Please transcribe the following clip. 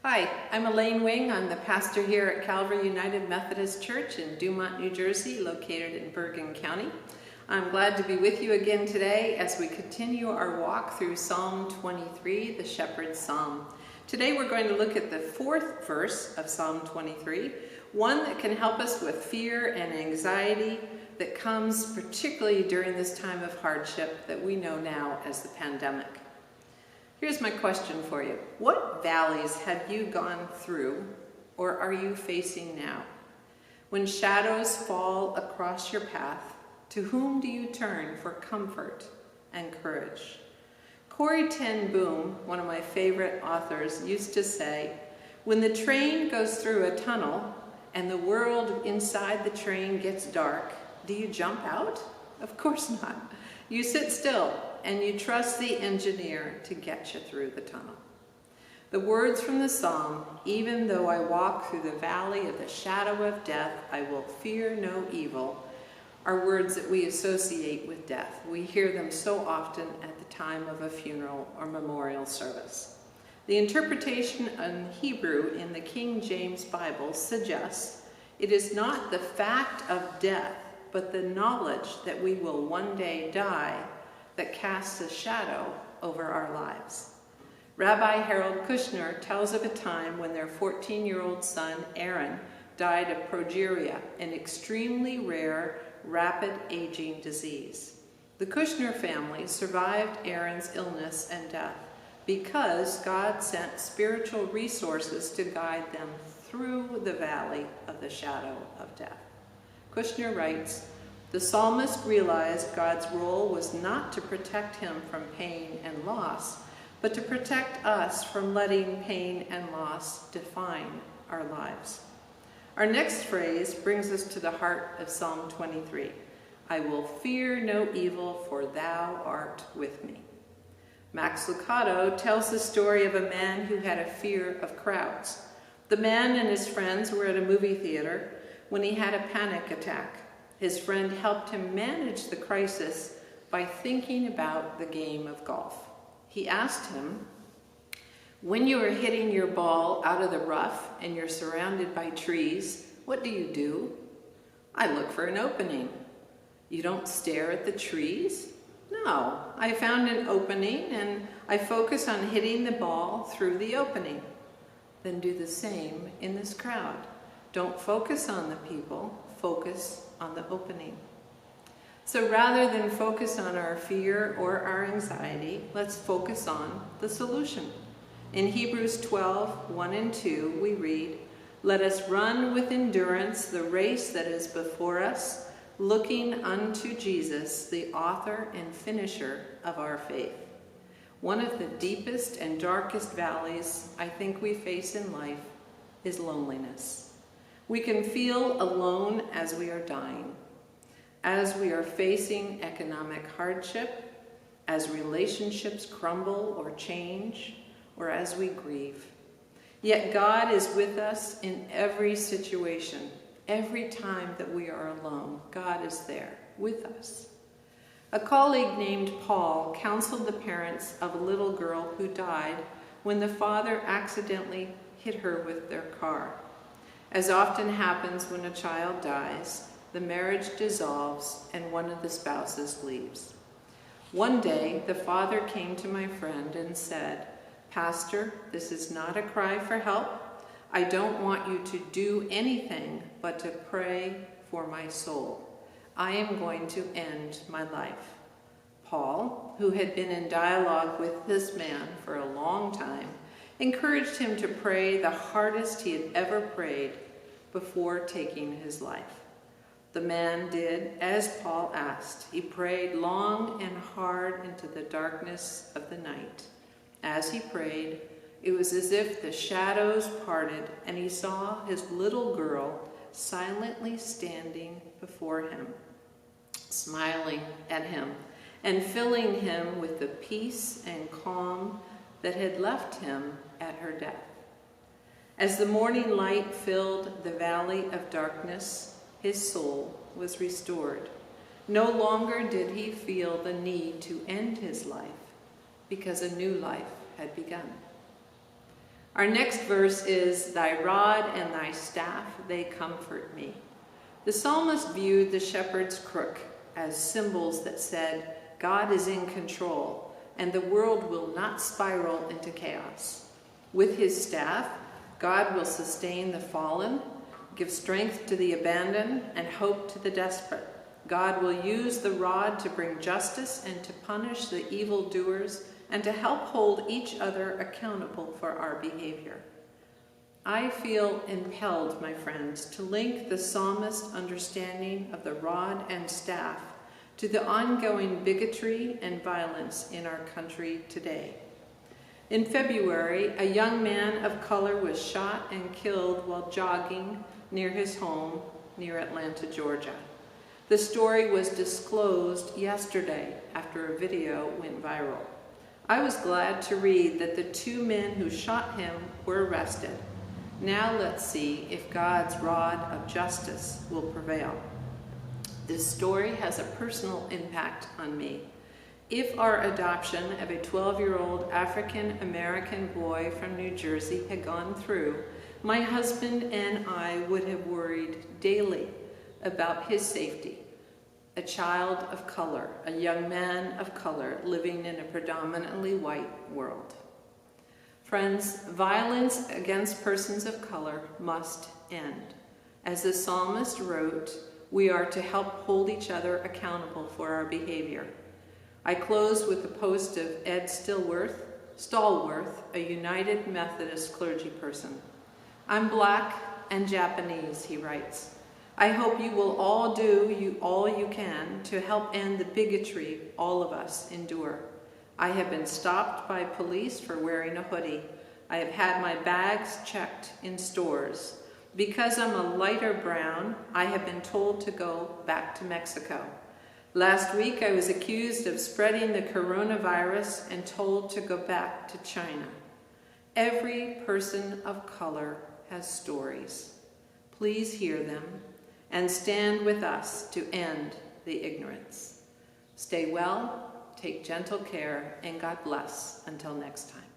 Hi, I'm Elaine Wing. I'm the pastor here at Calvary United Methodist Church in Dumont, New Jersey, located in Bergen County. I'm glad to be with you again today as we continue our walk through Psalm 23, the Shepherd's Psalm. Today we're going to look at the fourth verse of Psalm 23, one that can help us with fear and anxiety that comes particularly during this time of hardship that we know now as the pandemic. Here's my question for you. What valleys have you gone through or are you facing now? When shadows fall across your path, to whom do you turn for comfort and courage? Corrie ten Boom, one of my favorite authors, used to say, when the train goes through a tunnel and the world inside the train gets dark, do you jump out? Of course not. You sit still and you trust the engineer to get you through the tunnel. The words from the psalm, even though I walk through the valley of the shadow of death, I will fear no evil, are words that we associate with death. We hear them so often at the time of a funeral or memorial service. The interpretation in Hebrew in the King James Bible suggests it is not the fact of death, but the knowledge that we will one day die that casts a shadow over our lives. Rabbi Harold Kushner tells of a time when their 14-year-old son, Aaron, died of progeria, an extremely rare, rapid aging disease. The Kushner family survived Aaron's illness and death because God sent spiritual resources to guide them through the valley of the shadow of death. Kushner writes, the psalmist realized God's role was not to protect him from pain and loss, but to protect us from letting pain and loss define our lives. Our next phrase brings us to the heart of Psalm 23. I will fear no evil, for thou art with me. Max Lucado tells the story of a man who had a fear of crowds. The man and his friends were at a movie theater when he had a panic attack. His friend helped him manage the crisis by thinking about the game of golf. He asked him, when you are hitting your ball out of the rough and you're surrounded by trees, what do you do? I look for an opening. You don't stare at the trees? No, I found an opening and I focus on hitting the ball through the opening. Then do the same in this crowd. Don't focus on the people, focus on the opening. So rather than focus on our fear or our anxiety, let's focus on the solution. In Hebrews 12, 1 and 2, we read, let us run with endurance the race that is before us, looking unto Jesus, the author and finisher of our faith. One of the deepest and darkest valleys I think we face in life is loneliness. We can feel alone as we are dying, as we are facing economic hardship, as relationships crumble or change, or as we grieve. Yet God is with us in every situation. Every time that we are alone, God is there with us. A colleague named Paul counseled the parents of a little girl who died when the father accidentally hit her with their car. As often happens when a child dies, the marriage dissolves and one of the spouses leaves. One day, the father came to my friend and said, Pastor, this is not a cry for help. I don't want you to do anything but to pray for my soul. I am going to end my life. Paul, who had been in dialogue with this man for a long time, encouraged him to pray the hardest he had ever prayed before taking his life. The man did as Paul asked. He prayed long and hard into the darkness of the night. As he prayed, it was as if the shadows parted and he saw his little girl silently standing before him, smiling at him and filling him with the peace and calm that had left him at her death. As the morning light filled the valley of darkness, his soul was restored. No longer did he feel the need to end his life because a new life had begun. Our next verse is, "Thy rod and thy staff, they comfort me." The psalmist viewed the shepherd's crook as symbols that said, God is in control, and the world will not spiral into chaos. With his staff, God will sustain the fallen, give strength to the abandoned, and hope to the desperate. God will use the rod to bring justice and to punish the evildoers and to help hold each other accountable for our behavior. I feel impelled, my friends, to link the psalmist's understanding of the rod and staff to the ongoing bigotry and violence in our country today. In February, a young man of color was shot and killed while jogging near his home near Atlanta, Georgia. The story was disclosed yesterday after a video went viral. I was glad to read that the two men who shot him were arrested. Now let's see if God's rod of justice will prevail. This story has a personal impact on me. If our adoption of a 12-year-old African-American boy from New Jersey had gone through, my husband and I would have worried daily about his safety. A child of color, a young man of color living in a predominantly white world. Friends, violence against persons of color must end. As the psalmist wrote, we are to help hold each other accountable for our behavior. I close with the post of Ed Stallworth, a United Methodist clergy person. I'm Black and Japanese, he writes. I hope you will all do all you can to help end the bigotry all of us endure. I have been stopped by police for wearing a hoodie. I have had my bags checked in stores. Because I'm a lighter brown, I have been told to go back to Mexico. Last week, I was accused of spreading the coronavirus and told to go back to China. Every person of color has stories. Please hear them and stand with us to end the ignorance. Stay well, take gentle care, and God bless. Until next time.